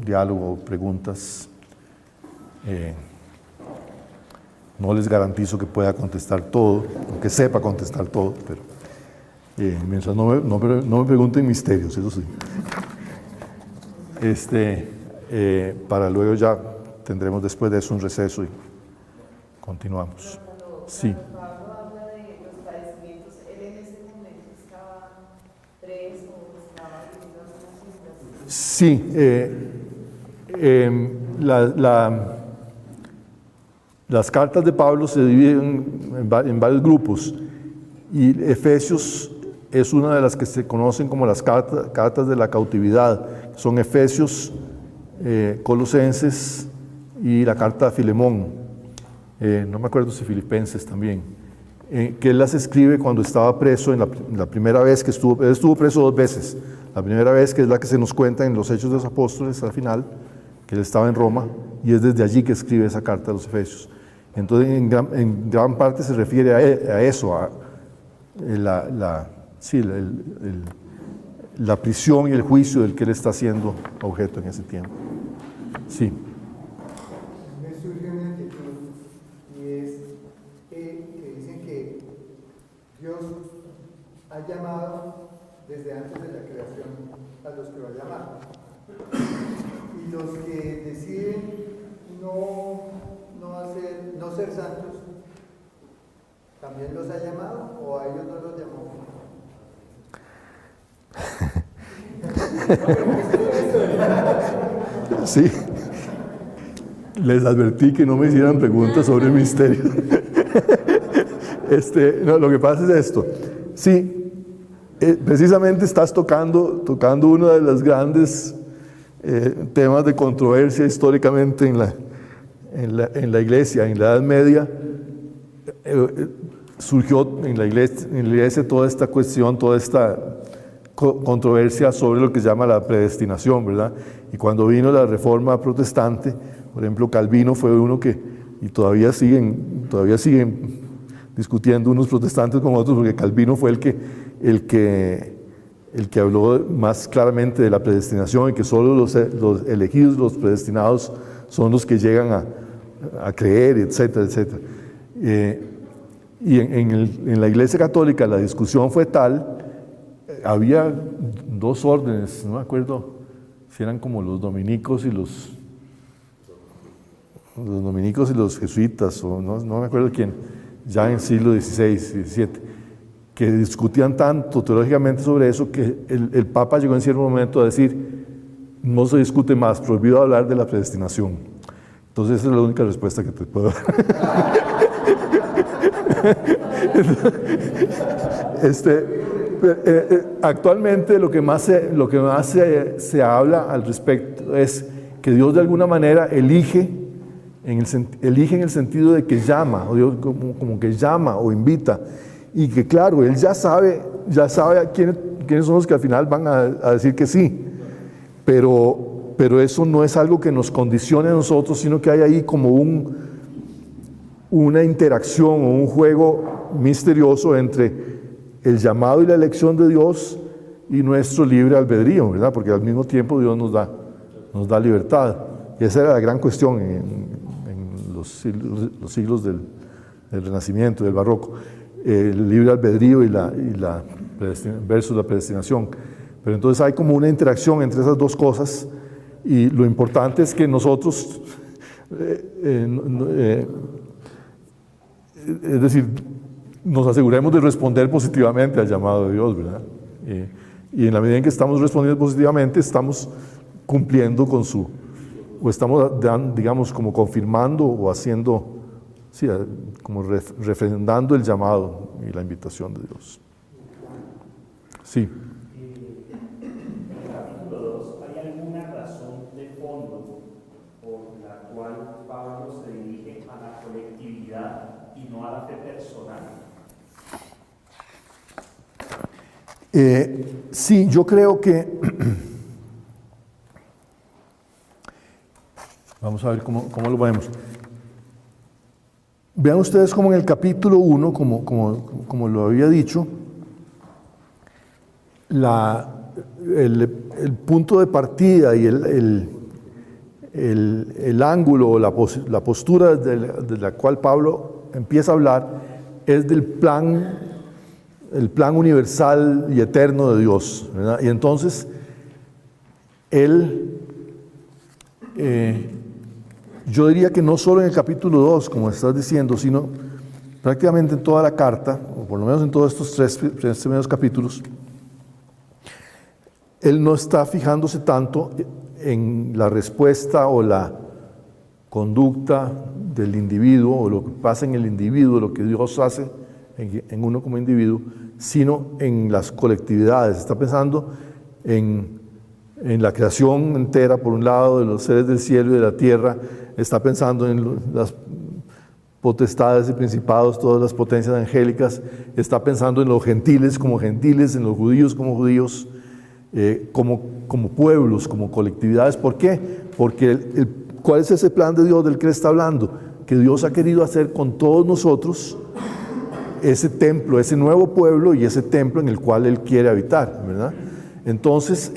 diálogo, preguntas. No les garantizo que pueda contestar todo, que sepa contestar todo, pero mientras no me pregunten misterios, eso sí. Para luego ya tendremos después de eso un receso y continuamos. Sí. Pablo habla de los padecimientos, él en ese momento estaba preso o estaba viviendo las Sí. Las cartas de Pablo se dividen en varios grupos y Efesios es una de las que se conocen como las cartas de la cautividad. Son Efesios, Colosenses y la carta a Filemón. No me acuerdo si Filipenses también. Que él las escribe cuando estaba preso, la primera vez que estuvo. Él estuvo preso 2 veces. La primera vez, que es la que se nos cuenta en los Hechos de los Apóstoles al final, que él estaba en Roma, y es desde allí que escribe esa carta a los Efesios. Entonces, en gran parte se refiere a eso, a la prisión y el juicio del que él está siendo objeto en ese tiempo. Sí. Me surge una inquietud y es que dicen que Dios ha llamado desde antes de la creación a los que va a llamar. Y los que deciden no ser santos, ¿también los ha llamado o a ellos no los llamó? Sí. Les advertí que no me hicieran preguntas sobre el misterio. No, lo que pasa es esto. Sí, precisamente estás tocando uno de los grandes temas de controversia históricamente en la Iglesia. En la Edad Media surgió en la iglesia toda esta cuestión, toda esta controversia sobre lo que se llama la predestinación, ¿verdad? Y cuando vino la Reforma Protestante, por ejemplo, Calvino fue uno que, y todavía siguen discutiendo unos protestantes con otros, porque Calvino fue el que habló más claramente de la predestinación y que solo los elegidos, los predestinados, son los que llegan a creer, etcétera, etcétera. Y en la Iglesia Católica la discusión fue tal, había 2 órdenes, no me acuerdo si eran como los dominicos y los jesuitas, o no me acuerdo quién, ya en el siglo XVI, XVII, que discutían tanto teológicamente sobre eso que el Papa llegó en cierto momento a decir: no se discute más, prohibido hablar de la predestinación. Entonces esa es la única respuesta que te puedo dar. Actualmente lo que más se habla al respecto es que Dios de alguna manera elige en el sentido de que llama, o Dios como que llama o invita, y que claro, Él ya sabe quiénes son los que al final van a decir que sí, pero eso no es algo que nos condicione a nosotros, sino que hay ahí como una interacción o un juego misterioso entre el llamado y la elección de Dios y nuestro libre albedrío, ¿verdad? Porque al mismo tiempo Dios nos da libertad. Y esa era la gran cuestión en los siglos del Renacimiento, del Barroco. El libre albedrío versus la predestinación. Pero entonces hay como una interacción entre esas dos cosas, y lo importante es que nosotros, es decir, nos aseguremos de responder positivamente al llamado de Dios, ¿verdad? Y en la medida en que estamos respondiendo positivamente, estamos cumpliendo o estamos, digamos, como confirmando o haciendo, sí, como refrendando el llamado y la invitación de Dios. Sí. En el capítulo 2, ¿hay alguna razón de fondo por la cual Pablo se dirige a la colectividad y no a la fe personal? Sí, yo creo que vamos a ver cómo lo vemos. Vean ustedes como en el capítulo 1, como lo había dicho, el punto de partida y el ángulo o la postura de la cual Pablo empieza a hablar es del el plan universal y eterno de Dios, ¿verdad? Y entonces él, yo diría que no solo en el capítulo 2, como estás diciendo, sino prácticamente en toda la carta, o por lo menos en todos estos tres primeros capítulos, él no está fijándose tanto en la respuesta o la conducta del individuo, o lo que pasa en el individuo, lo que Dios hace en uno como individuo, sino en las colectividades. Está pensando en la creación entera, por un lado, de los seres del cielo y de la tierra. Está pensando en las potestades y principados, todas las potencias angélicas. Está pensando en los gentiles como gentiles, en los judíos como judíos, como pueblos, como colectividades. ¿Por qué? Porque ¿cuál es ese plan de Dios del que él está hablando? Que Dios ha querido hacer con todos nosotros ese templo, ese nuevo pueblo y ese templo en el cual él quiere habitar, ¿verdad? Entonces,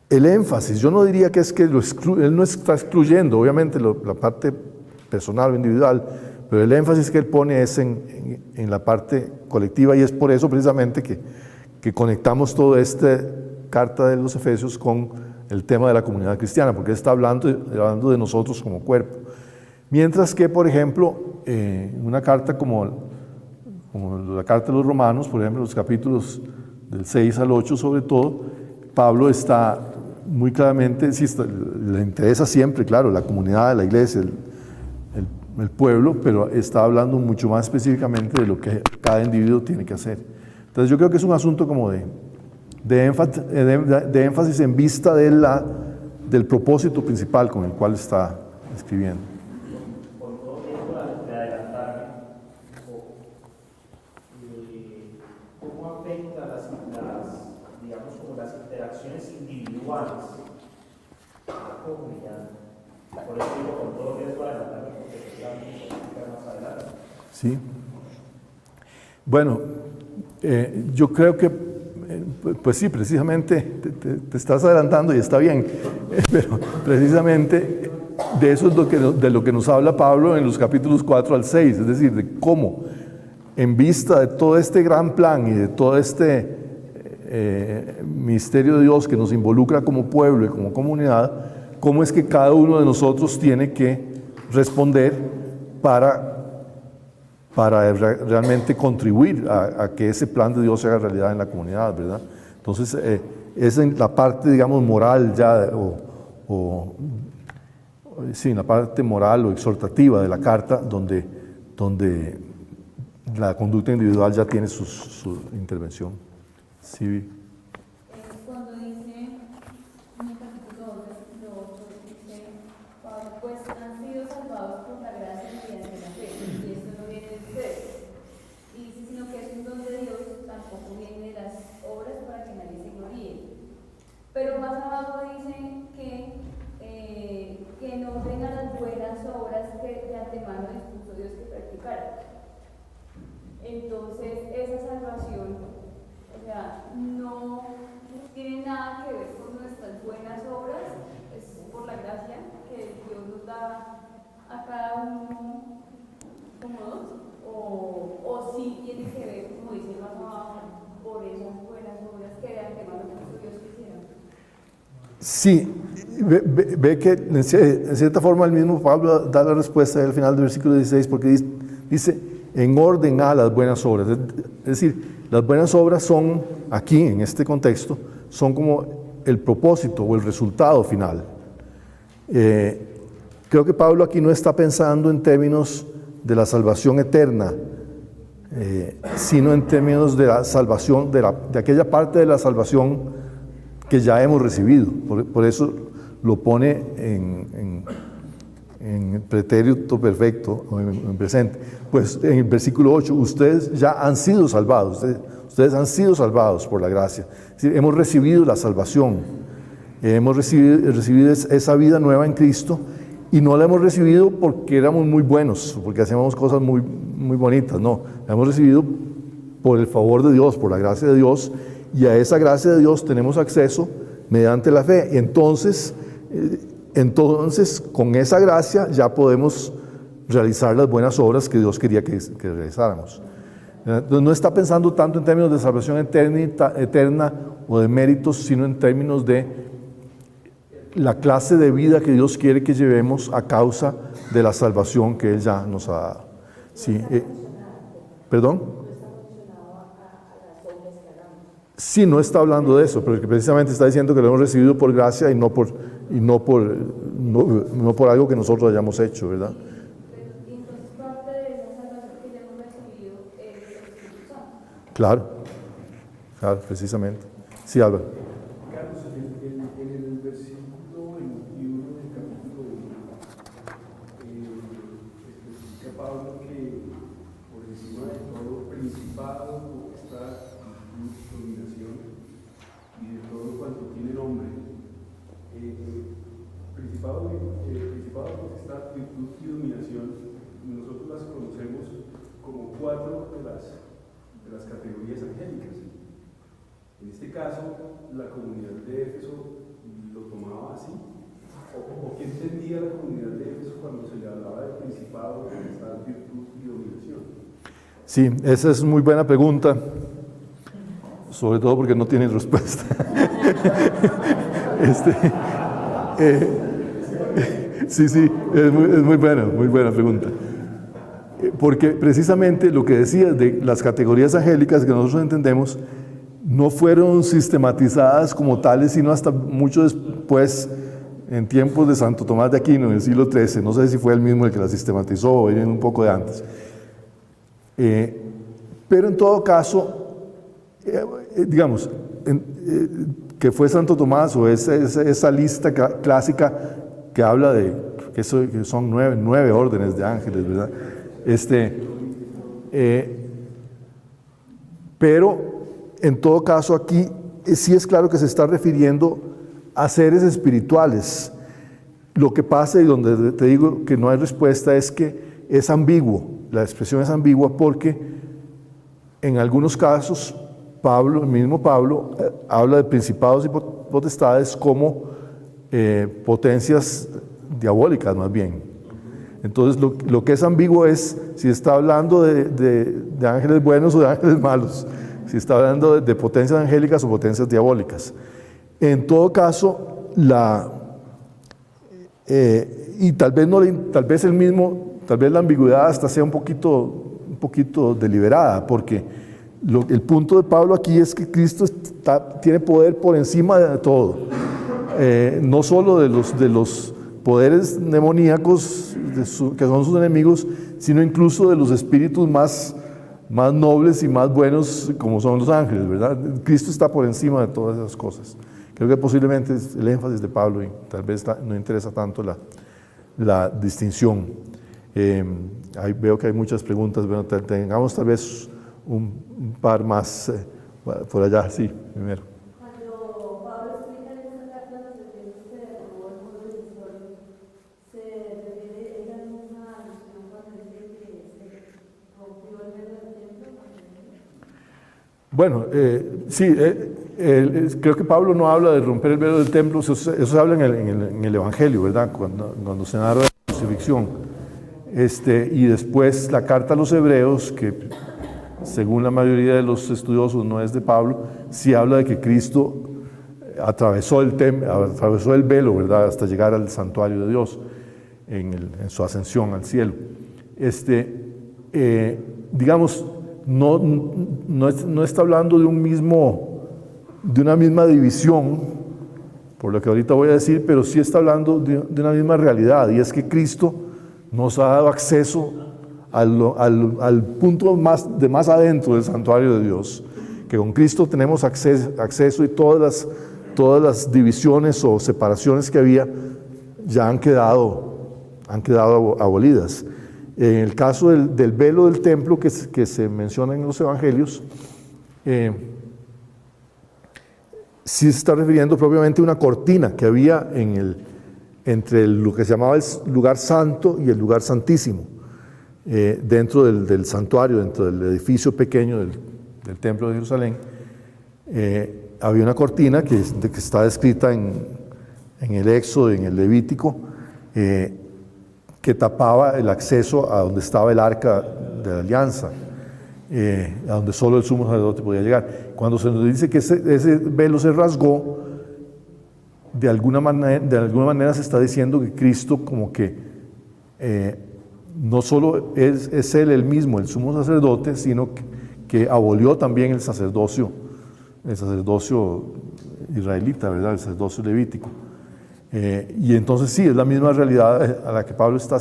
el énfasis, yo no diría que es que él no está excluyendo, obviamente, la parte personal o individual, pero el énfasis que él pone es en la parte colectiva, y es por eso precisamente que conectamos toda esta carta de los Efesios con el tema de la comunidad cristiana, porque él está hablando de nosotros como cuerpo. Mientras que, por ejemplo, una carta como la carta de los Romanos, por ejemplo, los capítulos del 6 al 8 sobre todo, Pablo está muy claramente, sí, le interesa siempre, claro, la comunidad, la iglesia, el pueblo, pero está hablando mucho más específicamente de lo que cada individuo tiene que hacer. Entonces yo creo que es un asunto como de énfasis en vista del propósito principal con el cual está escribiendo. Por todo tiempo de adelantarme, ¿cómo afecta digamos, como las interacciones individuales a la comunidad? Por eso digo, con todo riesgo de adelantarme, porque seguramente más adelante. Sí. Bueno, yo creo que, pues sí, precisamente te estás adelantando y está bien, pero precisamente de eso es de lo que nos habla Pablo en los capítulos 4 al 6, es decir, de cómo, en vista de todo este gran plan y de todo este misterio de Dios que nos involucra como pueblo y como comunidad, cómo es que cada uno de nosotros tiene que responder para realmente contribuir a que ese plan de Dios se haga realidad en la comunidad, ¿verdad? Entonces, es en la parte, digamos, moral ya, sí, en la parte moral o exhortativa de la carta, donde la conducta individual ya tiene su intervención. Sí. Cuando dice en el capítulo 2, versículo 8, dice, Pablo, pues han sido salvados por la gracia mediante la fe, y esto no viene de ustedes. Y dice, sino que es un don de Dios, tampoco viene de las obras para que nadie se gloríe. Pero más abajo dice que no vengan las buenas obras que de antemano dispuso Dios que practicaran. Entonces, esa salvación, o sea, no tiene nada que ver con nuestras buenas obras, es por la gracia que Dios nos da a cada uno como dos, o sí tiene que ver, como dice más abajo, por esas buenas obras que de antemano dispuso Dios que hicieran. Sí, ve que en cierta forma el mismo Pablo da la respuesta al final del versículo 16, porque dice en orden a las buenas obras. Es decir, las buenas obras son, aquí en este contexto, son como el propósito o el resultado final. Creo que Pablo aquí no está pensando en términos de la salvación eterna, sino en términos de la salvación, de aquella parte de la salvación que ya hemos recibido. Por eso lo pone en pretérito perfecto, o en presente. Pues en el versículo 8, ustedes ya han sido salvados, ustedes han sido salvados por la gracia. Es decir, hemos recibido la salvación, hemos recibido esa vida nueva en Cristo, y no la hemos recibido porque éramos muy buenos, porque hacíamos cosas muy, muy bonitas, no, la hemos recibido por el favor de Dios, por la gracia de Dios, y a esa gracia de Dios tenemos acceso mediante la fe. Y entonces entonces con esa gracia ya podemos realizar las buenas obras que Dios quería que realizáramos. Entonces, no está pensando tanto en términos de salvación eterna o de méritos, sino en términos de la clase de vida que Dios quiere que llevemos a causa de la salvación que Él ya nos ha dado. Sí, ¿perdón? Sí, no está hablando de eso, pero precisamente está diciendo que lo hemos recibido por gracia y no por algo que nosotros hayamos hecho, ¿verdad? Entonces, parte de esa salvación que ya hemos recibido es el Espíritu Santo. Claro, precisamente. Sí, Álvaro. Carlos, en el versículo 21 del capítulo 1, especifica Pablo que por encima de todo principado, potestad, dominación y de todo cuanto tiene nombre, principado, potestad, virtud y dominación, nosotros las conocemos como 4 de las categorías angélicas. En este caso, la comunidad de Éfeso lo tomaba así. ¿O qué entendía la comunidad de Éfeso cuando se le hablaba de principado, potestad, virtud y dominación? Sí, esa es muy buena pregunta, sobre todo porque no tiene respuesta. Sí, es muy buena pregunta. Porque precisamente lo que decías de las categorías angélicas que nosotros entendemos no fueron sistematizadas como tales, sino hasta mucho después, en tiempos de Santo Tomás de Aquino, en el siglo XIII. No sé si fue él mismo el que las sistematizó o viene un poco de antes. Pero en todo caso, digamos, que fue Santo Tomás o esa lista clásica que habla de que son nueve órdenes de ángeles, ¿verdad? Pero en todo caso aquí sí es claro que se está refiriendo a seres espirituales. Lo que pasa y donde te digo que no hay respuesta es que es ambiguo, la expresión es ambigua porque en algunos casos el mismo Pablo habla de principados y potestades como potencias diabólicas más bien. Entonces lo que es ambiguo es si está hablando de ángeles buenos o de ángeles malos, si está hablando de potencias angélicas o potencias diabólicas. En todo caso, y tal vez la ambigüedad hasta sea un poquito deliberada, porque el punto de Pablo aquí es que Cristo tiene poder por encima de todo, no solo de los poderes demoníacos que son sus enemigos, sino incluso de los espíritus más nobles y más buenos como son los ángeles, ¿verdad? Cristo está por encima de todas esas cosas. Creo que posiblemente es el énfasis de Pablo y tal vez no interesa tanto la distinción. Ahí veo que hay muchas preguntas, bueno, tengamos tal vez un par más por allá, sí, primero. Cuando Pablo explica en esta carta los efectos que derramó el mundo de la historia, se refiere a esa misma alusión cuando dice que se rompió el velo del templo. Bueno, sí, creo que Pablo no habla de romper el velo del templo, eso se habla en el Evangelio, ¿verdad? Cuando se narra la crucifixión. Y después la carta a los Hebreos, que según la mayoría de los estudiosos no es de Pablo, sí habla de que Cristo atravesó el velo, ¿verdad? Hasta llegar al santuario de Dios en su ascensión al cielo. Digamos, no está hablando de una misma división, por lo que ahorita voy a decir, pero sí está hablando de una misma realidad, y es que Cristo nos ha dado acceso al punto de más adentro del santuario de Dios, que con Cristo tenemos acceso y todas las divisiones o separaciones que había ya han quedado abolidas. En el caso del velo del templo que se menciona en los evangelios, sí se está refiriendo propiamente a una cortina que había entre lo que se llamaba el lugar santo y el lugar santísimo, dentro del santuario, dentro del edificio pequeño del templo de Jerusalén. Había una cortina que está descrita en el Éxodo y en el Levítico, que tapaba el acceso a donde estaba el arca de la alianza, a donde solo el sumo sacerdote podía llegar. Cuando se nos dice que ese velo se rasgó, de alguna manera se está diciendo que Cristo como que no solo es Él el mismo, el sumo sacerdote, sino que abolió también el sacerdocio israelita, ¿verdad? El sacerdocio levítico. Y entonces sí, es la misma realidad a la que Pablo está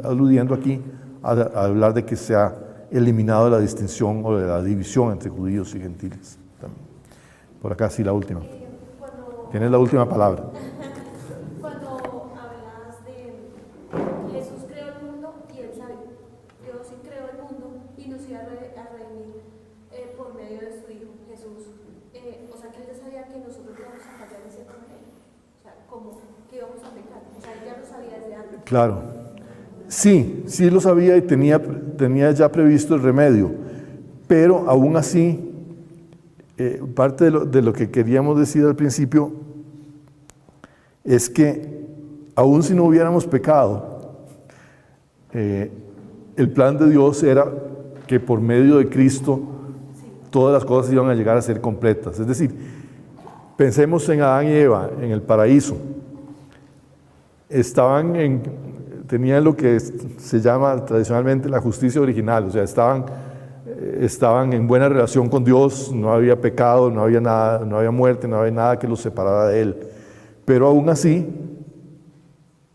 aludiendo aquí, al hablar de que se ha eliminado la distinción o la división entre judíos y gentiles. También. Por acá sí, la última. Tienes la última palabra. Cuando hablas de Jesús creó el mundo y él sabe, Dios sí creó el mundo y nos iba a redimir por medio de su Hijo Jesús. O sea que él ya sabía que nosotros íbamos a fallar de cierta manera. O sea, como que íbamos a pecar. O sea, él ya lo sabía desde antes. Claro. Sí lo sabía y tenía ya previsto el remedio. Pero aún así, parte de lo que queríamos decir al principio es que aún si no hubiéramos pecado, el plan de Dios era que por medio de Cristo todas las cosas iban a llegar a ser completas. Es decir, pensemos en Adán y Eva en el paraíso. Tenían lo que se llama tradicionalmente la justicia original, o sea, estaban en buena relación con Dios, no había pecado, no había nada, no había muerte, no había nada que los separara de Él. Pero aún así,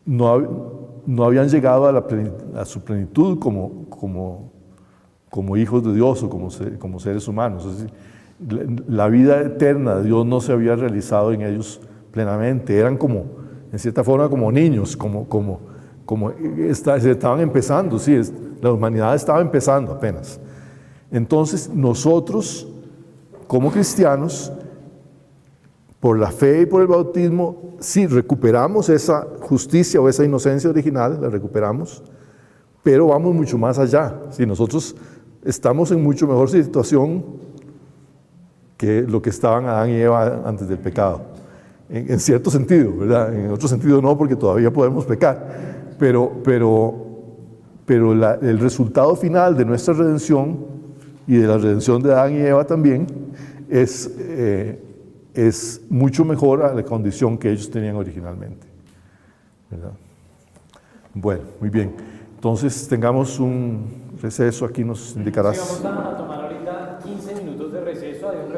no habían llegado a su plenitud como hijos de Dios o como seres humanos. Es decir, la vida eterna de Dios no se había realizado en ellos plenamente. Eran en cierta forma, como niños, se estaban empezando, sí, la humanidad estaba empezando apenas. Entonces, nosotros, como cristianos, por la fe y por el bautismo, sí recuperamos esa justicia o esa inocencia original, la recuperamos, pero vamos mucho más allá. Sí, nosotros estamos en mucho mejor situación que lo que estaban Adán y Eva antes del pecado. En cierto sentido, ¿verdad? En otro sentido no, porque todavía podemos pecar. Pero el resultado final de nuestra redención y de la redención de Adán y Eva también es mucho mejor a la condición que ellos tenían originalmente, ¿verdad? Bueno, muy bien. Entonces tengamos un receso, aquí nos indicarás. Sí, vamos a tomar ahorita 15 minutos de receso, hay un